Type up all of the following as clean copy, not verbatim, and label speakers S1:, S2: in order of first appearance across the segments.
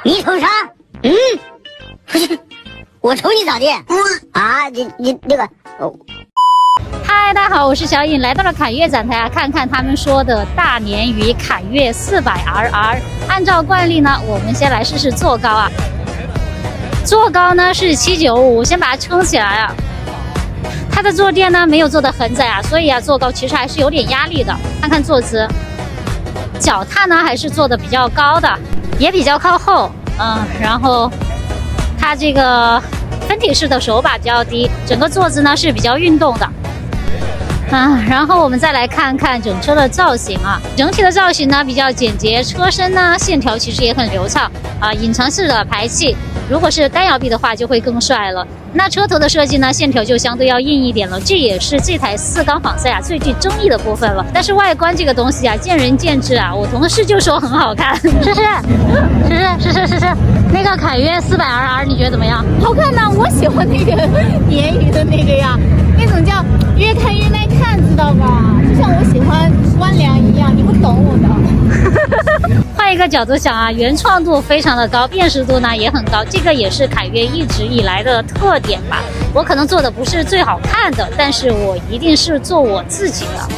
S1: 你瞅啥？不是，我瞅你咋的？啊，你那个
S2: 嗨，大家好，我是小颖，来到了凯越展台啊，看看他们说的大鲶鱼凯越400RR。按照惯例呢，我们先来试试坐高啊。坐高呢是795，先把它撑起来啊。它的坐垫呢没有做的很窄啊，所以啊坐高其实还是有点压力的。看看坐姿，脚踏呢还是做的比较高的，也比较靠后，然后它这个分体式的手把比较低，整个坐姿呢是比较运动的。然后我们再来看看整车的造型啊，整体的造型呢比较简洁，车身呢线条其实也很流畅啊，隐藏式的排气，如果是单摇臂的话就会更帅了。那车头的设计呢线条就相对要硬一点了，这也是这台4缸仿赛啊最具争议的部分了。但是外观这个东西啊见仁见智啊，我同事就说很好看。是，那个凯越400RR你觉得怎么样？
S3: 好看呢，我喜欢那个鲶鱼的那个呀，那种叫越看越耐看，知道吧？就像我喜欢关良一样，你不懂我的。
S2: 换一个角度想啊，原创度非常的高，辨识度呢也很高，这个也是凯越一直以来的特点吧。我可能做的不是最好看的，但是我一定是做我自己的。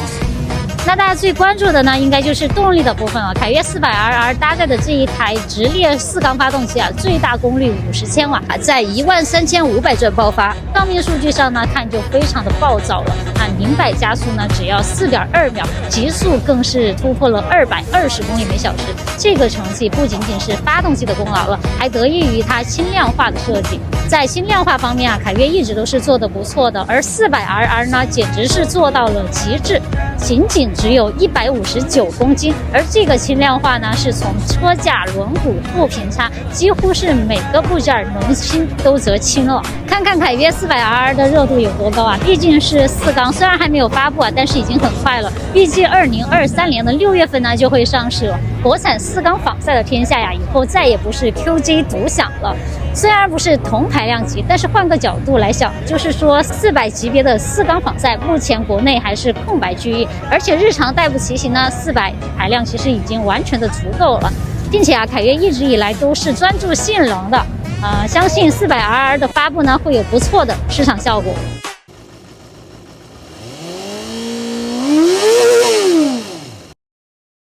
S2: 那大家最关注的呢，应该就是动力的部分了。凯越400RR搭载的这一台直列4缸发动机啊，最大功率50千瓦，在13500转爆发。上面数据上呢，看就非常的暴躁了啊，0-100加速呢只要4.2秒，极速更是突破了220公里每小时。这个成绩不仅仅是发动机的功劳了，还得益于它轻量化的设计。在轻量化方面啊，凯越一直都是做的不错的，而400RR呢，简直是做到了极致，仅只有159公斤，而这个轻量化呢，是从车架、轮毂、副频差，几乎是每个部件能轻都则轻了。看看凯越400RR的热度有多高啊！毕竟是4缸，虽然还没有发布啊，但是已经很快了。预计2023年的6月份呢就会上市了。国产4缸仿赛的天下呀，以后再也不是 QG 独享了。虽然不是同排量级，但是换个角度来想，就是说400级别的4缸仿赛，目前国内还是空白区域，而且日常代步骑行呢，400排量其实已经完全的足够了，并且啊，凯越一直以来都是专注性能的，相信400RR的发布呢会有不错的市场效果。